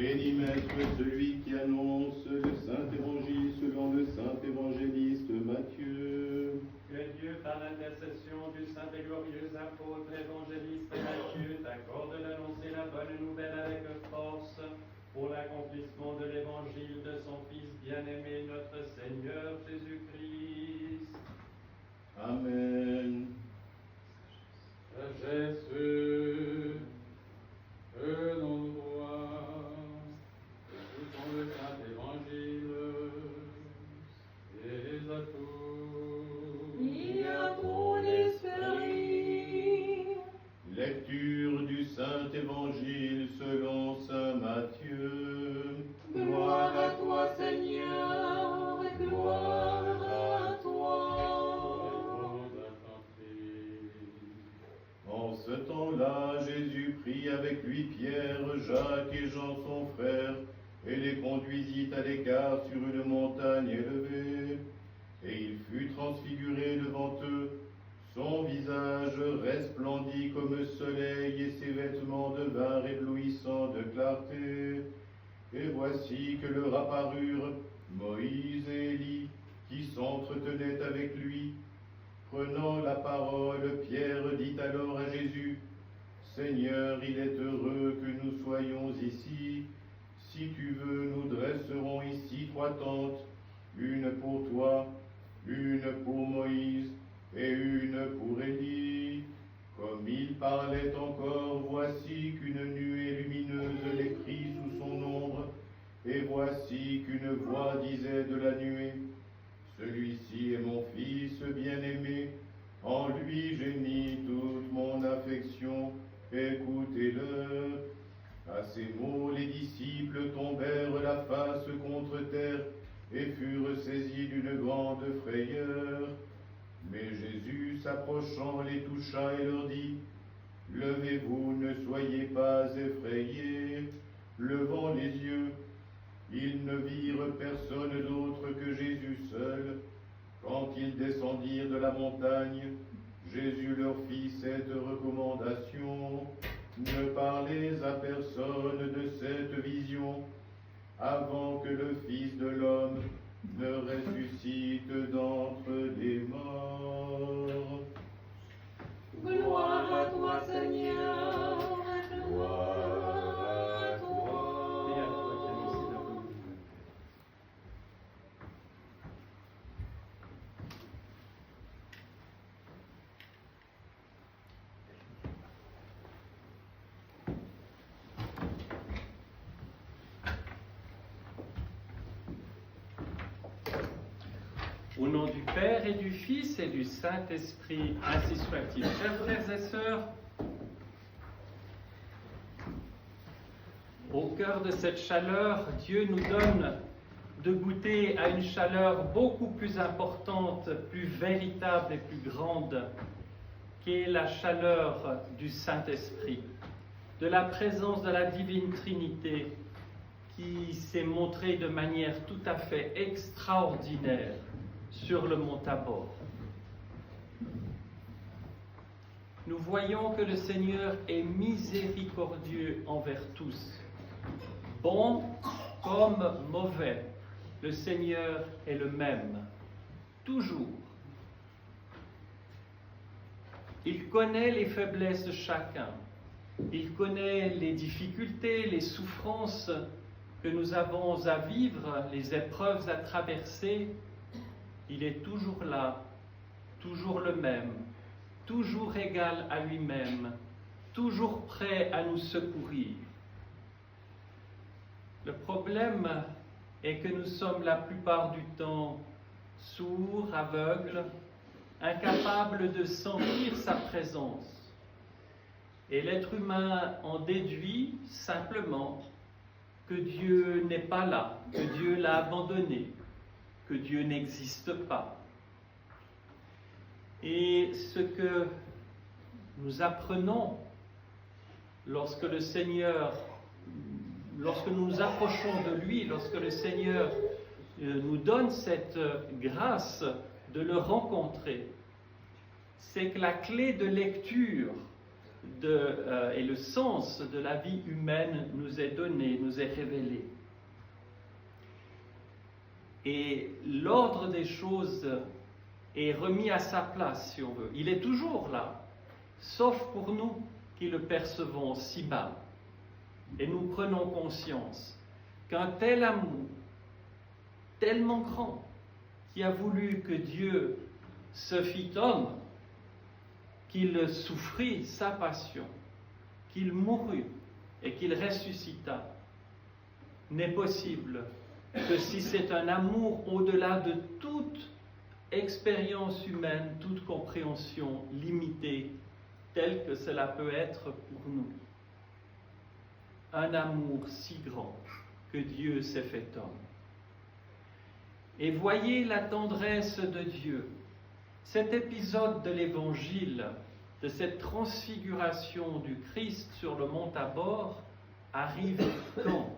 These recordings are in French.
Béni Maître, celui qui annonce le Saint-Évangile selon le Saint-Évangéliste Matthieu. Que Dieu, par l'intercession du saint et glorieux apôtre évangéliste Matthieu, t'accorde d'annoncer la bonne nouvelle avec force pour l'accomplissement de l'évangile de son Fils bien-aimé, notre Seigneur Jésus-Christ. Amen. Sagesse, venons-nous voir, écoutons le Saint-Évangile, et à tous. Il a trop d'esprit. Lecture du Saint-Évangile selon saint Matthieu. Gloire à toi, Seigneur, gloire à toi. En ce temps-là, Jésus prit avec lui Pierre, Jacques et Jean son frère, et les conduisit à l'écart sur une montagne élevée. Et il fut transfiguré devant eux, son visage resplendit comme le soleil, et ses vêtements devinrent éblouissants de clarté. Et voici que leur apparurent Moïse et Élie, qui s'entretenaient avec lui. Prenant la parole, Pierre dit alors à Jésus, « Seigneur, il est heureux que nous soyons ici. Si tu veux, nous dresserons ici 3 tentes, une pour toi, une pour Moïse et une pour Élie. » Comme il parlait encore, voici qu'une nuée lumineuse les prit sous son ombre, et voici qu'une voix disait de la nuée, « Celui-ci est mon Fils bien-aimé, en lui j'ai mis toute mon affection, écoutez-le. » À ces mots, les disciples tombèrent la face contre terre et furent saisis d'une grande frayeur. Mais Jésus, s'approchant, les toucha et leur dit, « Levez-vous, ne soyez pas effrayés. » Levant les yeux, ils ne virent personne d'autre que Jésus seul. Quand ils descendirent de la montagne, Jésus leur fit cette recommandation, « Ne parlez à personne de cette vision, avant que le Fils de l'homme ne ressuscite d'entre les morts. » Gloire à toi, Seigneur, gloire à toi. Et à toi qui annonces la bonne nouvelle. Au nom du Père et du Fils et du Saint-Esprit, ainsi soit-il. Chers frères et sœurs, au cœur de cette chaleur, Dieu nous donne de goûter à une chaleur beaucoup plus importante, plus véritable et plus grande, qu'est la chaleur du Saint-Esprit, de la présence de la Divine Trinité qui s'est montrée de manière tout à fait extraordinaire sur le mont Tabor. Nous voyons que le Seigneur est miséricordieux envers tous. Bon comme mauvais, le Seigneur est le même, toujours. Il connaît les faiblesses de chacun. Il connaît les difficultés, les souffrances que nous avons à vivre, les épreuves à traverser. Il est toujours là, toujours le même, toujours égal à lui-même, toujours prêt à nous secourir. Le problème est que nous sommes la plupart du temps sourds, aveugles, incapables de sentir sa présence. Et l'être humain en déduit simplement que Dieu n'est pas là, que Dieu l'a abandonné, que Dieu n'existe pas. Et ce que nous apprenons lorsque le Seigneur, lorsque nous nous approchons de lui, lorsque le Seigneur nous donne cette grâce de le rencontrer, c'est que la clé de lecture et le sens de la vie humaine nous est donné, nous est révélé. Et l'ordre des choses est remis à sa place, si on veut. Il est toujours là, sauf pour nous qui le percevons si bas. Et nous prenons conscience qu'un tel amour, tellement grand, qui a voulu que Dieu se fît homme, qu'il souffrit sa passion, qu'il mourut et qu'il ressuscita, n'est possible que si c'est un amour au-delà de toute expérience humaine, toute compréhension limitée, telle que cela peut être pour nous. Un amour si grand que Dieu s'est fait homme. Et voyez la tendresse de Dieu. Cet épisode de l'Évangile, de cette transfiguration du Christ sur le mont Tabor, arrive quand?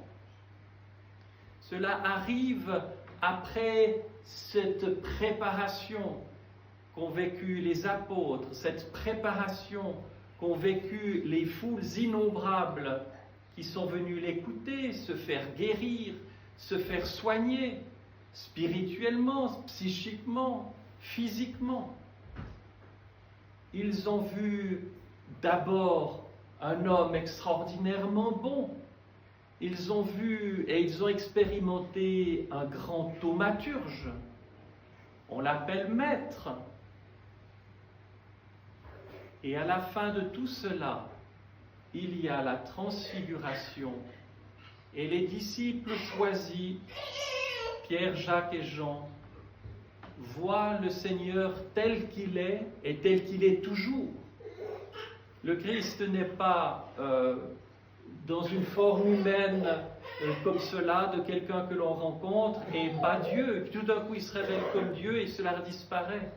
Cela arrive après cette préparation qu'ont vécu les apôtres, cette préparation qu'ont vécu les foules innombrables qui sont venues l'écouter, se faire guérir, se faire soigner, spirituellement, psychiquement, physiquement. Ils ont vu d'abord un homme extraordinairement bon. Ils ont vu et ils ont expérimenté un grand thaumaturge. On l'appelle maître. Et à la fin de tout cela, il y a la transfiguration. Et les disciples choisis, Pierre, Jacques et Jean, voient le Seigneur tel qu'il est et tel qu'il est toujours. Le Christ n'est pas dans une forme humaine comme cela, de quelqu'un que l'on rencontre, et pas Dieu. Tout d'un coup, il se révèle comme Dieu et cela disparaît.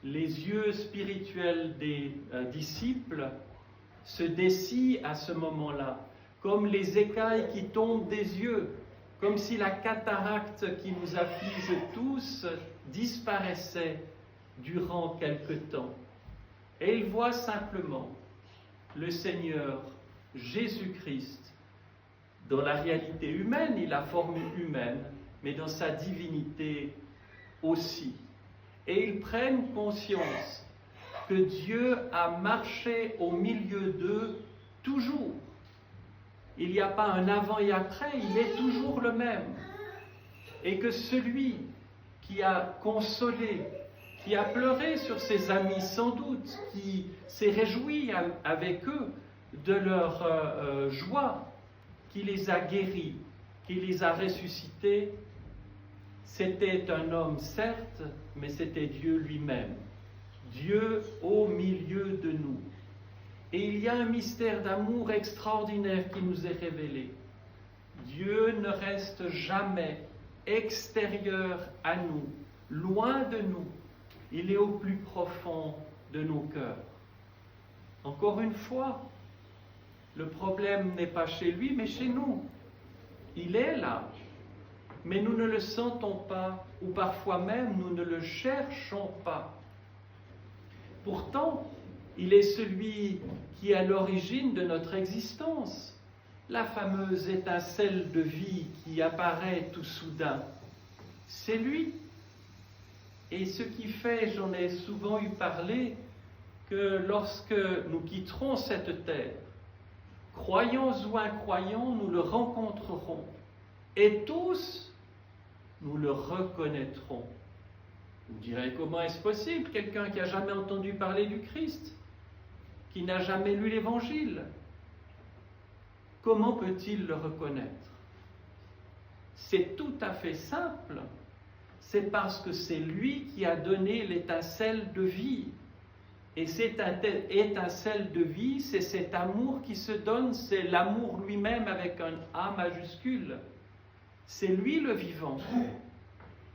Les yeux spirituels des disciples se dessillent à ce moment-là, comme les écailles qui tombent des yeux, comme si la cataracte qui nous afflige tous disparaissait durant quelque temps. Et ils voient simplement le Seigneur Jésus-Christ, dans la réalité humaine, il a forme humaine, mais dans sa divinité aussi. Et ils prennent conscience que Dieu a marché au milieu d'eux toujours. Il n'y a pas un avant et après, il est toujours le même. Et que celui qui a consolé, qui a pleuré sur ses amis sans doute, qui s'est réjoui avec eux de leur joie, qui les a guéris, qui les a ressuscités, c'était un homme certes, mais c'était Dieu lui-même. Dieu au milieu de nous. Et il y a un mystère d'amour extraordinaire qui nous est révélé. Dieu ne reste jamais extérieur à nous, loin de nous. Il est au plus profond de nos cœurs. Encore une fois, le problème n'est pas chez lui, mais chez nous. Il est là, mais nous ne le sentons pas, ou parfois même nous ne le cherchons pas. Pourtant, il est celui qui est à l'origine de notre existence, la fameuse étincelle de vie qui apparaît tout soudain. C'est lui. Et ce qui fait, j'en ai souvent eu parlé, que lorsque nous quitterons cette terre, croyants ou incroyants, nous le rencontrerons. Et tous, nous le reconnaîtrons. Vous direz, comment est-ce possible? Quelqu'un qui n'a jamais entendu parler du Christ, qui n'a jamais lu l'Évangile, comment peut-il le reconnaître? C'est tout à fait simple. C'est parce que c'est lui qui a donné l'étincelle de vie. Et cette étincelle de vie, c'est cet amour qui se donne, c'est l'amour lui-même avec un A majuscule. C'est lui le vivant.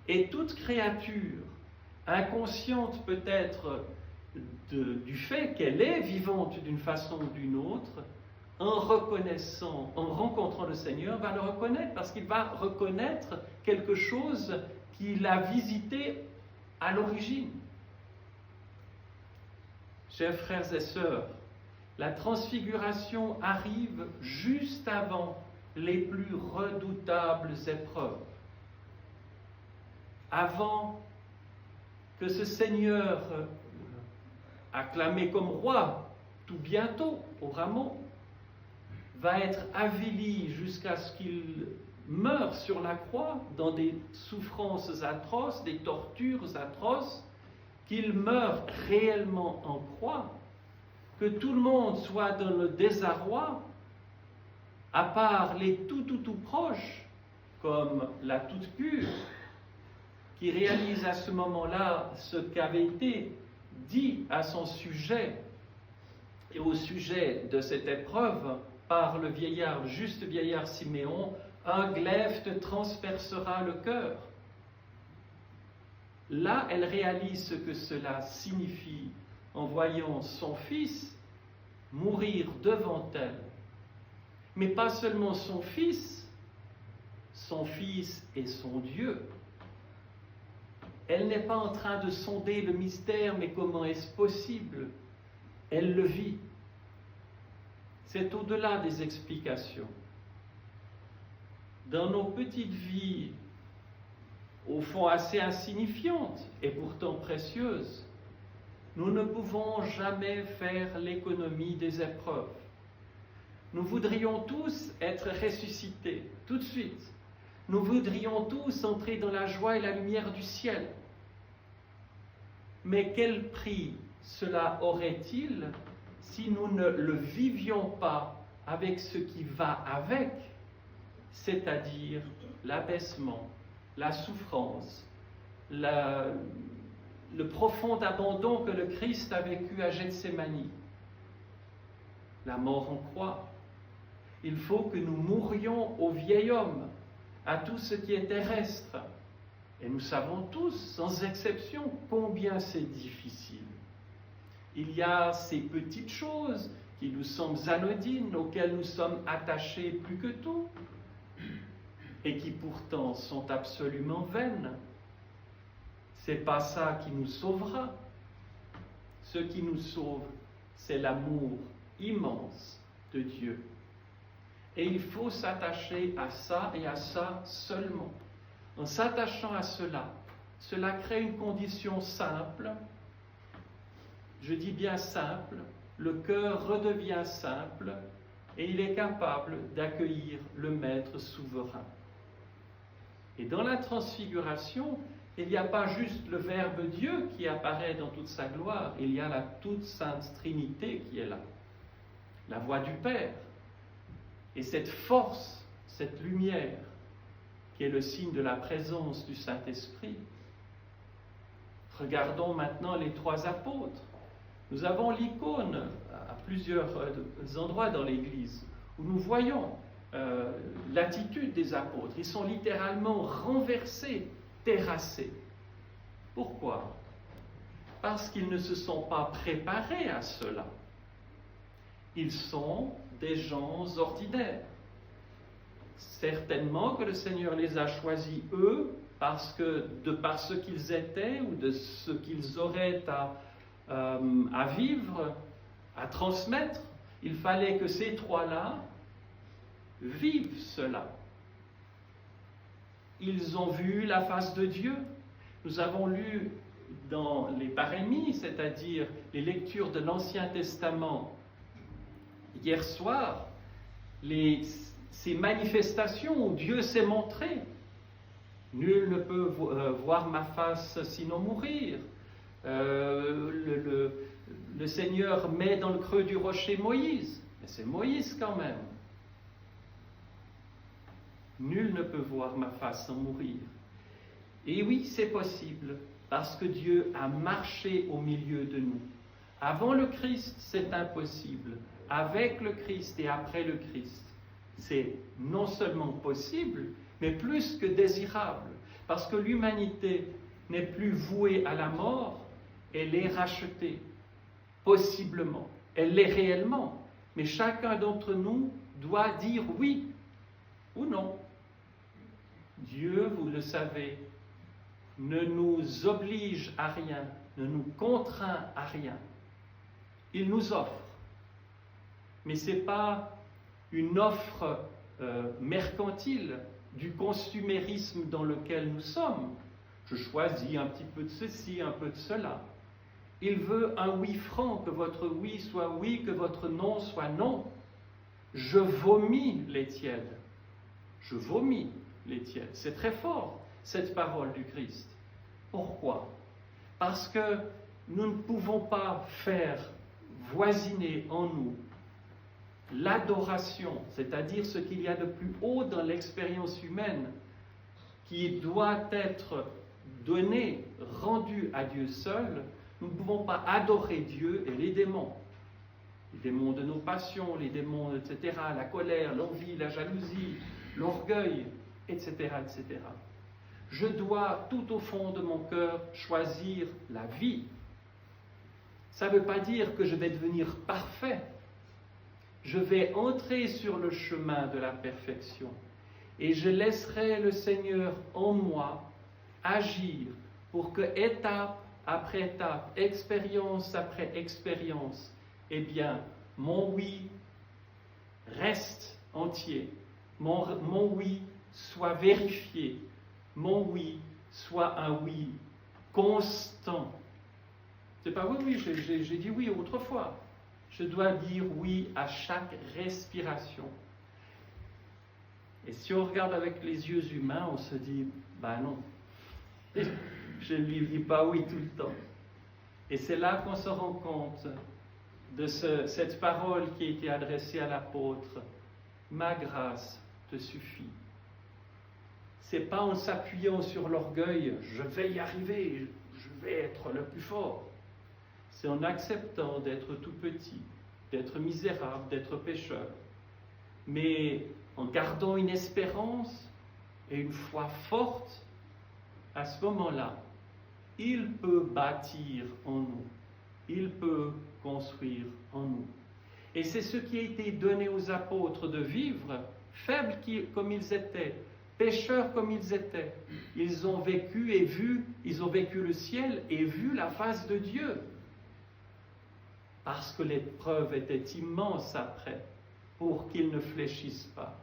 Et toute créature, inconsciente peut-être du fait qu'elle est vivante d'une façon ou d'une autre, en rencontrant le Seigneur, va le reconnaître, parce qu'il va reconnaître quelque chose qu'il a visité à l'origine. Chers frères et sœurs, La transfiguration arrive juste avant les plus redoutables épreuves. Avant que ce Seigneur, acclamé comme roi tout bientôt au Ramon, va être avili jusqu'à ce qu'il meure sur la croix dans des souffrances atroces, des tortures atroces, qu'il meure réellement en croix, que tout le monde soit dans le désarroi, à part les tout proches, comme la toute pure, qui réalise à ce moment-là ce qu'avait été dit à son sujet et au sujet de cette épreuve par le juste vieillard Siméon, un glaive te transpercera le cœur. Là, elle réalise ce que cela signifie en voyant son fils mourir devant elle. Mais pas seulement son fils et son Dieu. Elle n'est pas en train de sonder le mystère, mais comment est-ce possible? Elle le vit. C'est au-delà des explications. Dans nos petites vies, au fond assez insignifiantes et pourtant précieuses, nous ne pouvons jamais faire l'économie des épreuves. Nous voudrions tous être ressuscités tout de suite. Nous voudrions tous entrer dans la joie et la lumière du ciel. Mais quel prix cela aurait-il si nous ne le vivions pas avec ce qui va avec, c'est-à-dire l'abaissement, la souffrance, le profond abandon que le Christ a vécu à Gethsémani, la mort en croix. Il faut que nous mourions au vieil homme, à tout ce qui est terrestre. Et nous savons tous, sans exception, combien c'est difficile. Il y a ces petites choses qui nous semblent anodines, auxquelles nous sommes attachés plus que tout, et qui pourtant sont absolument vaines. C'est pas ça qui nous sauvera. Ce qui nous sauve, c'est l'amour immense de Dieu. Et il faut s'attacher à ça et à ça seulement. En s'attachant à cela, cela crée une condition simple. Je dis bien simple, le cœur redevient simple et il est capable d'accueillir le Maître souverain. Et dans la transfiguration, il n'y a pas juste le Verbe Dieu qui apparaît dans toute sa gloire, il y a la toute sainte Trinité qui est là, la voix du Père. Et cette force, cette lumière, qui est le signe de la présence du Saint-Esprit. Regardons maintenant les trois apôtres. Nous avons l'icône à plusieurs endroits dans l'Église où nous voyons l'attitude des apôtres. Ils sont littéralement renversés, terrassés. Pourquoi? Parce qu'ils ne se sont pas préparés à cela. Ils sont des gens ordinaires. Certainement que le Seigneur les a choisis, eux, parce que de par ce qu'ils étaient ou de ce qu'ils auraient à vivre, à transmettre, il fallait que ces trois-là vivent cela. Ils ont vu la face de Dieu. Nous avons lu dans les parémies, c'est-à-dire les lectures de l'Ancien Testament, hier soir, ces manifestations où Dieu s'est montré. Nul ne peut voir ma face sinon mourir. Le Seigneur met dans le creux du rocher Moïse. Mais c'est Moïse quand même. Nul ne peut voir ma face sans mourir. Et oui, c'est possible, parce que Dieu a marché au milieu de nous. Avant le Christ, c'est impossible. Avec le Christ et après le Christ, c'est non seulement possible, mais plus que désirable, parce que l'humanité n'est plus vouée à la mort, elle est rachetée, possiblement, elle l'est réellement, mais chacun d'entre nous doit dire oui ou non. Dieu, vous le savez, ne nous oblige à rien, ne nous contraint à rien. Il nous offre. Mais ce n'est pas une offre mercantile du consumérisme dans lequel nous sommes. Je choisis un petit peu de ceci, un peu de cela. Il veut un oui franc, que votre oui soit oui, que votre non soit non. Je vomis les tièdes. Je vomis les tièdes. C'est très fort, cette parole du Christ. Pourquoi? Parce que nous ne pouvons pas faire voisiner en nous l'adoration, c'est-à-dire ce qu'il y a de plus haut dans l'expérience humaine, qui doit être donné, rendu à Dieu seul. Nous ne pouvons pas adorer Dieu et les démons de nos passions, les démons, etc., la colère, l'envie, la jalousie, l'orgueil, etc., etc. Je dois, tout au fond de mon cœur, choisir la vie. Ça ne veut pas dire que je vais devenir parfait. Je vais entrer sur le chemin de la perfection et je laisserai le Seigneur en moi agir pour que étape après étape, expérience après expérience, eh bien, mon oui reste entier, mon oui soit vérifié, mon oui soit un oui constant. C'est pas oui, j'ai dit oui autrefois. Je dois dire oui à chaque respiration. Et si on regarde avec les yeux humains, on se dit, ben non, je ne lui dis pas oui tout le temps. Et c'est là qu'on se rend compte de cette parole qui a été adressée à l'apôtre. Ma grâce te suffit. C'est pas en s'appuyant sur l'orgueil, je vais y arriver, je vais être le plus fort. C'est en acceptant d'être tout petit, d'être misérable, d'être pécheur, mais en gardant une espérance et une foi forte. À ce moment-là, il peut bâtir en nous, il peut construire en nous. Et c'est ce qui a été donné aux apôtres de vivre, faibles comme ils étaient, pécheurs comme ils étaient. Ils ont vécu et vu, ils ont vécu le ciel et vu la face de Dieu. Parce que l'épreuve était immense après, pour qu'ils ne fléchissent pas.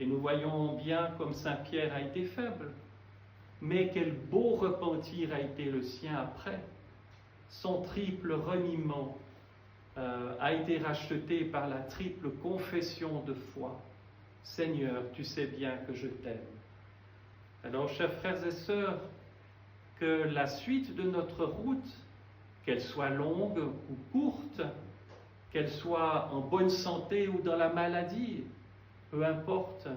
Et nous voyons bien comme Saint Pierre a été faible. Mais quel beau repentir a été le sien après. Son triple reniement a été racheté par la triple confession de foi. Seigneur, tu sais bien que je t'aime. Alors, chers frères et sœurs, que la suite de notre route, qu'elle soit longue ou courte, qu'elle soit en bonne santé ou dans la maladie, peu importe,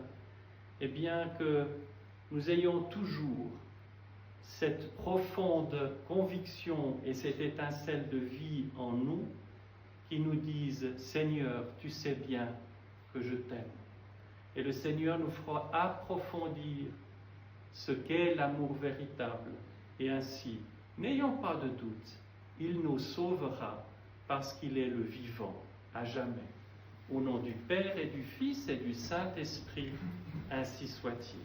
eh bien que nous ayons toujours cette profonde conviction et cette étincelle de vie en nous qui nous disent « Seigneur, tu sais bien que je t'aime ». Et le Seigneur nous fera approfondir ce qu'est l'amour véritable. Et ainsi, n'ayons pas de doute, il nous sauvera parce qu'il est le vivant à jamais. Au nom du Père et du Fils et du Saint-Esprit, ainsi soit-il.